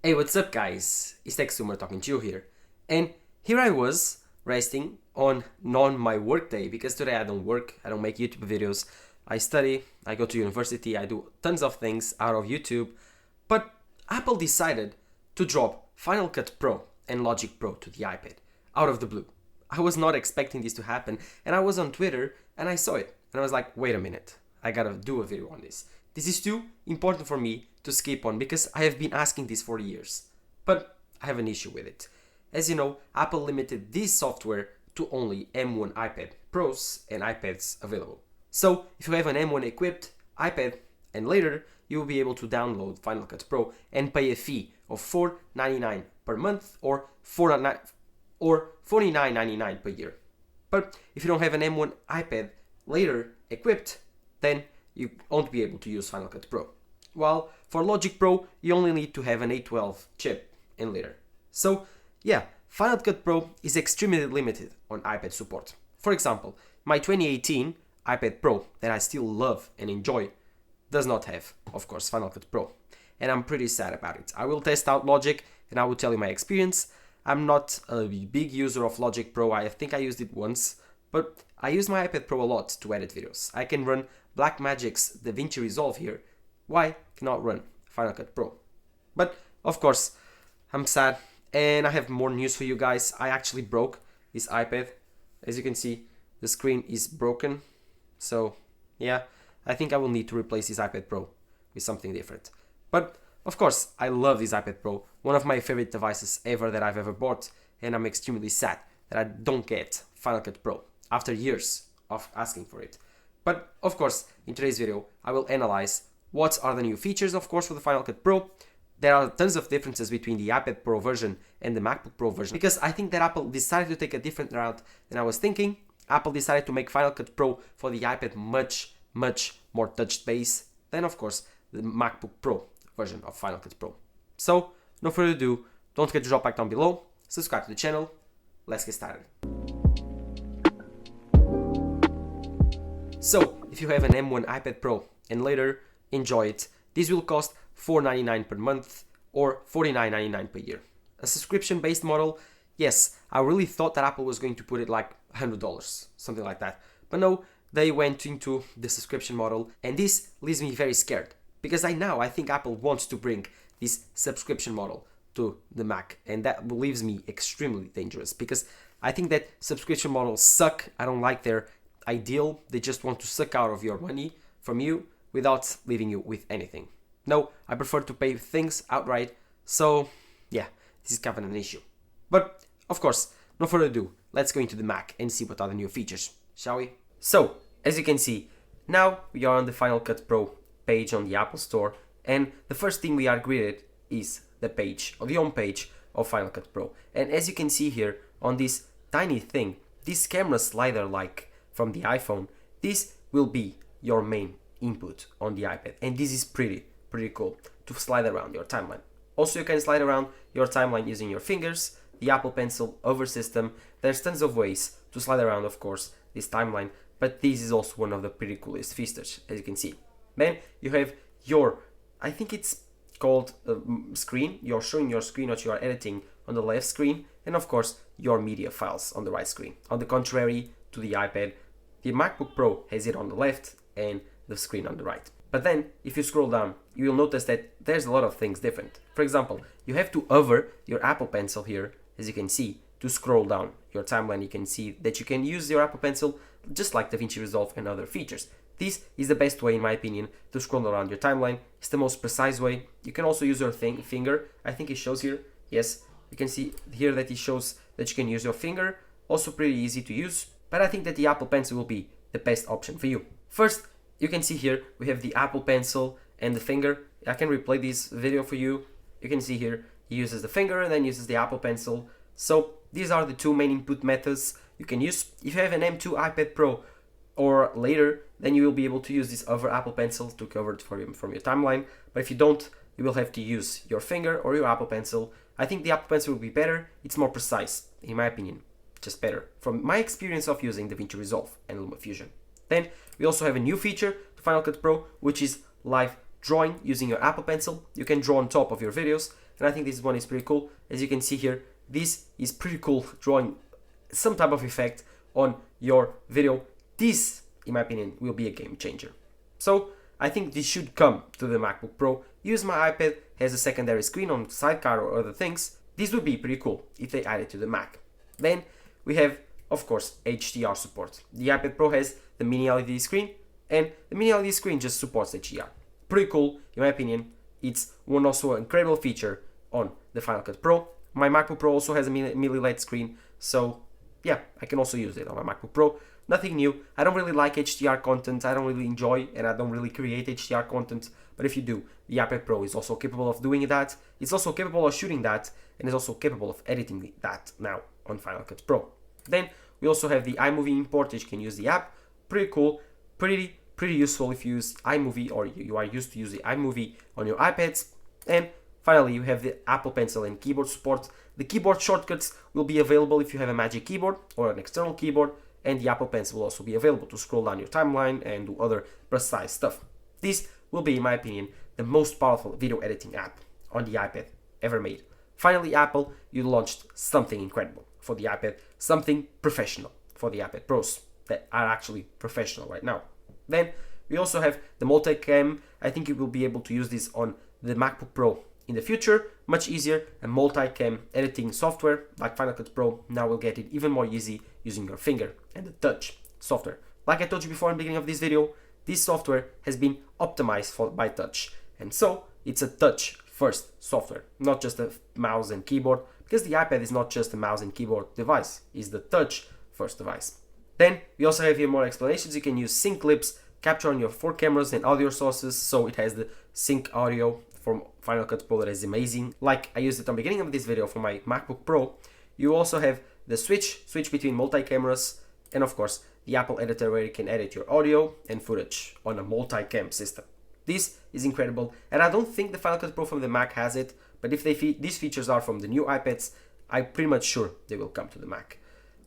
Hey, what's up guys? It's Texumer talking to you here. And here I was resting on non my work day because today I don't work, I don't make YouTube videos. I study, I go to university, I do tons of things out of YouTube. But Apple decided to drop Final Cut Pro and Logic Pro to the iPad out of the blue. I was not expecting this to happen, and I was on Twitter and I saw it and I was like, wait a minute, I gotta do a video on this. This is too important for me to skip on because I have been asking this for years. But I have an issue with it. As you know, Apple limited this software to only M1 iPad Pros and iPads available. So if you have an M1 equipped iPad and later you will be able to download Final Cut Pro and pay a fee of $4.99 per month or $49.99 per year. But if you don't have an M1 iPad later equipped, then you won't be able to use Final Cut Pro. While for Logic Pro, you only need to have an A12 chip and later. So yeah, Final Cut Pro is extremely limited on iPad support. For example, my 2018 iPad Pro that I still love and enjoy does not have, of course, Final Cut Pro. And I'm pretty sad about it. I will test out Logic and I will tell you my experience. I'm not a big user of Logic Pro. I think I used it once, but I use my iPad Pro a lot to edit videos. I can run Blackmagic's DaVinci Resolve here. Why cannot run Final Cut Pro? But of course, I'm sad and I have more news for you guys. I actually broke this iPad. As you can see, the screen is broken. So yeah, I think I will need to replace this iPad Pro with something different. But of course, I love this iPad Pro, one of my favorite devices ever that I've ever bought, and I'm extremely sad that I don't get Final Cut Pro after years of asking for it. But of course, in today's video, I will analyze what are the new features, of course, for the Final Cut Pro. There are tons of differences between the iPad Pro version and the MacBook Pro version because I think that Apple decided to take a different route than I was thinking. Apple decided to make Final Cut Pro for the iPad much more touch-based than, of course, the MacBook Pro version of Final Cut Pro. So, no further ado, don't forget to drop a like down below, subscribe to the channel, let's get started. So, if you have an M1 iPad Pro and later enjoy it, this will cost $4.99 per month or $49.99 per year. A subscription-based model, yes, I really thought that Apple was going to put it like $100, something like that. But no, they went into the subscription model, and this leaves me very scared because I think Apple wants to bring this subscription model to the Mac, and that leaves me extremely dangerous because I think that subscription models suck. I don't like their ideal. They just want to suck out of your money from you without leaving you with anything. No, I prefer to pay things outright. So yeah, this is kind of an issue. But of course, no further ado, let's go into the Mac and see what are the new features, shall we? So, as you can see, now we are on the Final Cut Pro page on the Apple Store, and the first thing we are greeted is the page, or the home page of Final Cut Pro. And as you can see here on this tiny thing, this camera slider like from the iPhone, this will be your main input on the iPad, and this is pretty cool to slide around your timeline. Also, you can slide around your timeline using your fingers, the Apple Pencil over system. There's tons of ways to slide around, of course, this timeline, but this is also one of the pretty coolest features, as you can see. Then you have your, I think it's called screen. You're showing your screen, what you are editing on the left screen, and of course your media files on the right screen. On the contrary to the iPad, the MacBook Pro has it on the left and the screen on the right. But then if you scroll down, you will notice that there's a lot of things different. For example, you have to hover your Apple Pencil here, as you can see, to scroll down your timeline. You can see that you can use your Apple Pencil just like DaVinci Resolve and other features. This is the best way, in my opinion, to scroll around your timeline. It's the most precise way. You can also use your finger. I think it shows here. Yes, you can see here that it shows that you can use your finger. Also pretty easy to use. But I think that the Apple Pencil will be the best option for you. First, you can see here we have the Apple Pencil and the finger. I can replay this video for you. You can see here he uses the finger and then uses the Apple Pencil. So these are the two main input methods you can use. If you have an M2 iPad Pro or later, then you will be able to use this other Apple Pencil to cover it from your timeline. But if you don't, you will have to use your finger or your Apple Pencil. I think the Apple Pencil will be better. It's more precise, in my opinion. Just better, from my experience of using DaVinci Resolve and LumaFusion. Then we also have a new feature to Final Cut Pro, which is live drawing using your Apple Pencil. You can draw on top of your videos, and I think this one is pretty cool. As you can see here, this is pretty cool, drawing some type of effect on your video. This, in my opinion, will be a game changer. So I think this should come to the MacBook Pro. Use my iPad has a secondary screen on Sidecar or other things. This would be pretty cool if they add it to the Mac. Then we have, of course, HDR support. The iPad Pro has the mini LED screen, and the mini LED screen just supports HDR. Pretty cool, in my opinion. It's one also incredible feature on the Final Cut Pro. My MacBook Pro also has a mini LED screen, so yeah, I can also use it on my MacBook Pro. Nothing new. I don't really like HDR content. I don't really enjoy, and I don't really create HDR content. But if you do, the iPad Pro is also capable of doing that. It's also capable of shooting that, and is also capable of editing that now on Final Cut Pro. Then we also have the iMovie import, which you can use the app. Pretty cool, pretty useful if you use iMovie or you are used to use the iMovie on your iPads. And finally, you have the Apple Pencil and keyboard support. The keyboard shortcuts will be available if you have a Magic Keyboard or an external keyboard, and the Apple Pencil will also be available to scroll down your timeline and do other precise stuff. This will be, in my opinion, the most powerful video editing app on the iPad ever made. Finally, Apple, you launched something incredible for the iPad, something professional for the iPad Pros that are actually professional right now. Then we also have the multicam. I think you will be able to use this on the MacBook Pro in the future, much easier. A multicam editing software like Final Cut Pro now will get it even more easy using your finger and the touch software. Like I told you before in the beginning of this video, this software has been optimized by touch, and so it's a touch first software, not just a mouse and keyboard, because the iPad is not just a mouse and keyboard device, it's the touch first device. Then we also have here more explanations. You can use sync clips, capture on your 4 cameras and audio sources, so it has the sync audio from Final Cut Pro that is amazing. Like I used it on the beginning of this video for my MacBook Pro. You also have the switch between multi-cameras, and of course the Apple editor where you can edit your audio and footage on a multi-cam system. This is incredible, and I don't think the Final Cut Pro from the Mac has it, but if these features are from the new iPads, I'm pretty much sure they will come to the Mac.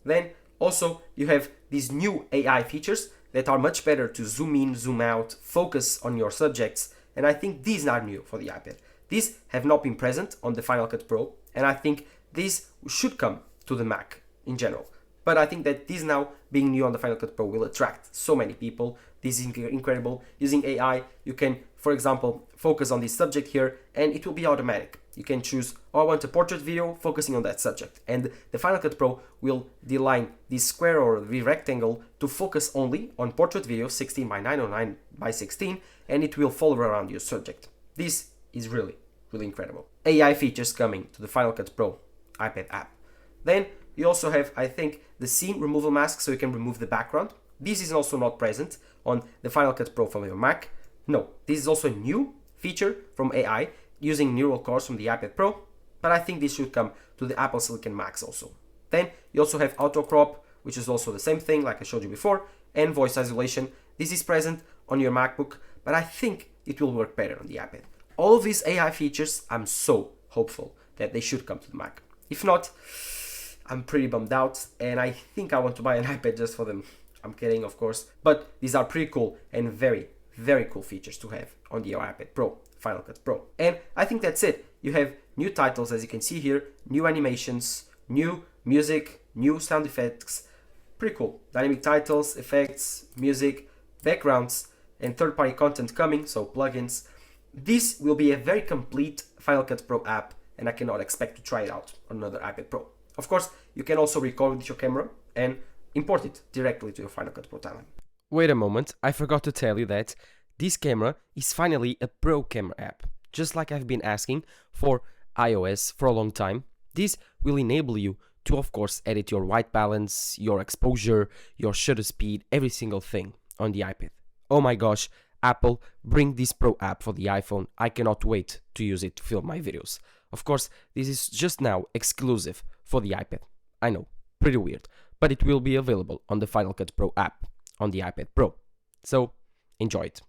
Then also you have these new AI features that are much better to zoom in, zoom out, focus on your subjects, and I think these are new for the iPad. These have not been present on the Final Cut Pro, and I think these should come to the Mac in general. But I think that these now being new on the Final Cut Pro will attract so many people. This is incredible. Using AI, you can, for example, focus on this subject here, and it will be automatic. You can choose, oh, I want a portrait video focusing on that subject. And the Final Cut Pro will deline this square or the rectangle to focus only on portrait video 16 by 9 or 9 by 16, and it will follow around your subject. This is really incredible. AI features coming to the Final Cut Pro iPad app. Then you also have, I think, the scene removal mask, so you can remove the background. This is also not present on the Final Cut Pro from your Mac. No, this is also a new feature from AI using neural cores from the iPad Pro, but I think this should come to the Apple Silicon Macs also. Then you also have auto crop, which is also the same thing like I showed you before, and voice isolation. This is present on your MacBook, but I think it will work better on the iPad. All of these AI features, I'm so hopeful that they should come to the Mac. If not, I'm pretty bummed out, and I think I want to buy an iPad just for them. I'm kidding, of course, but these are pretty cool and very cool features to have on the iPad Pro, Final Cut Pro. And I think that's it. You have new titles, as you can see here, new animations, new music, new sound effects. Pretty cool. Dynamic titles, effects, music, backgrounds, and third-party content coming, so plugins. This will be a very complete Final Cut Pro app, and I cannot expect to try it out on another iPad Pro. Of course, you can also record with your camera and import it directly to your Final Cut Pro timeline. Wait a moment, I forgot to tell you that this camera is finally a Pro camera app. Just like I've been asking for iOS for a long time, this will enable you to, of course, edit your white balance, your exposure, your shutter speed, every single thing on the iPad. Oh my gosh, Apple, bring this Pro app for the iPhone. I cannot wait to use it to film my videos. Of course, this is just now exclusive for the iPad. I know, pretty weird, but it will be available on the Final Cut Pro app on the iPad Pro. So, enjoy it.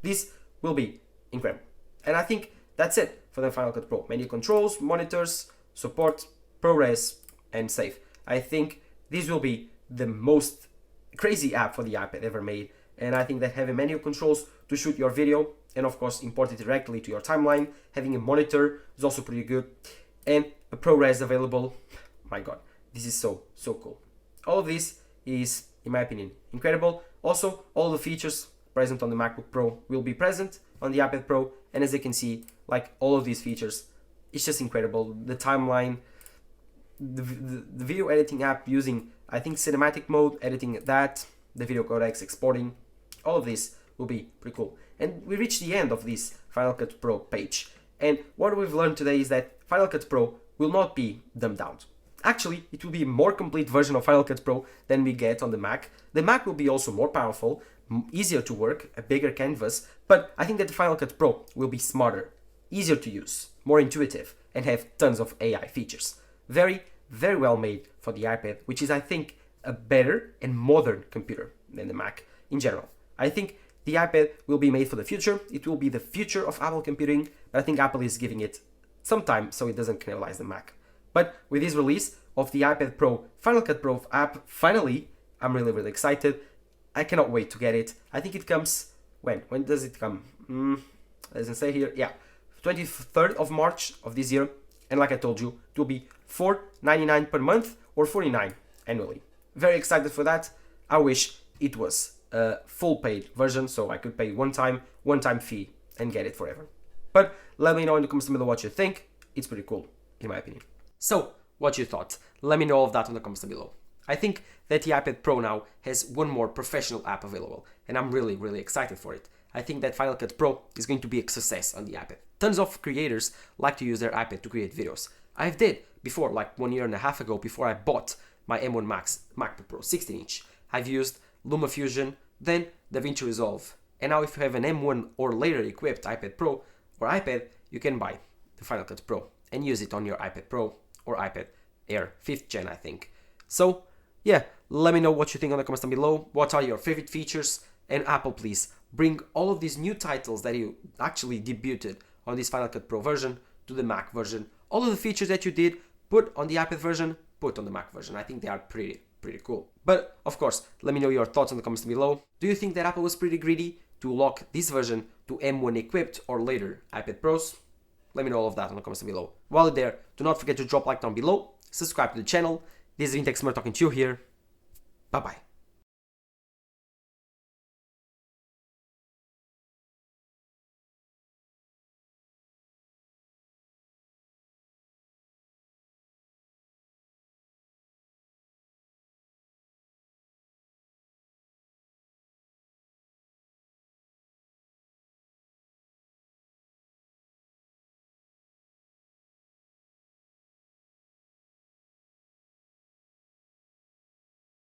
This will be incredible. And I think that's it for the Final Cut Pro. Menu controls, monitors, support, ProRes, and save. I think this will be the most crazy app for the iPad ever made. And I think that having menu controls to shoot your video and of course import it directly to your timeline. Having a monitor is also pretty good, and a ProRes available. My god, this is so cool. All of this is, in my opinion, incredible. Also, all the features present on the MacBook Pro will be present on the iPad Pro, and as you can see, like all of these features, it's just incredible. The timeline, the video editing app using, I think, cinematic mode, editing that, the video codecs exporting, all of this will be pretty cool. And we reached the end of this Final Cut Pro page. And what we've learned today is that Final Cut Pro will not be dumbed down. Actually, it will be a more complete version of Final Cut Pro than we get on the Mac. The Mac will be also more powerful, easier to work, a bigger canvas, but I think that the Final Cut Pro will be smarter, easier to use, more intuitive, and have tons of AI features. Very, very well made for the iPad, which is, I think, a better and modern computer than the Mac in general. I think the iPad will be made for the future. It will be the future of Apple computing, but I think Apple is giving it some time so it doesn't cannibalize the Mac. But with this release of the iPad Pro Final Cut Pro app, finally, I'm really, really excited. I cannot wait to get it. I think it comes, when? When does it come? Doesn't say here. Yeah, 23rd of March of this year. And like I told you, it will be $4.99 per month or $49 annually. Very excited for that. I wish it was a full paid version, so I could pay one-time fee and get it forever. But let me know in the comments below what you think. It's pretty cool, in my opinion. So, what you thought? Let me know all of that in the comments below. I think that the iPad Pro now has one more professional app available, and I'm really, really excited for it. I think that Final Cut Pro is going to be a success on the iPad. Tons of creators like to use their iPad to create videos. I did before, like 1.5 years ago, before I bought my M1 Max MacBook Pro 16-inch. I've used LumaFusion, then DaVinci Resolve, and now if you have an M1 or later equipped iPad Pro or iPad, you can buy the Final Cut Pro and use it on your iPad Pro or iPad Air 5th gen, I think. So, yeah, let me know what you think on the comments down below. What are your favorite features? And Apple, please, bring all of these new titles that you actually debuted on this Final Cut Pro version to the Mac version. All of the features that you did put on the iPad version, put on the Mac version. I think they are pretty cool. But, of course, let me know your thoughts in the comments below. Do you think that Apple was pretty greedy to lock this version to M1 equipped or later iPad Pros? Let me know all of that in the comments below. While you're there, do not forget to drop a like down below, subscribe to the channel. This is Vintech Smart talking to you here. Bye bye.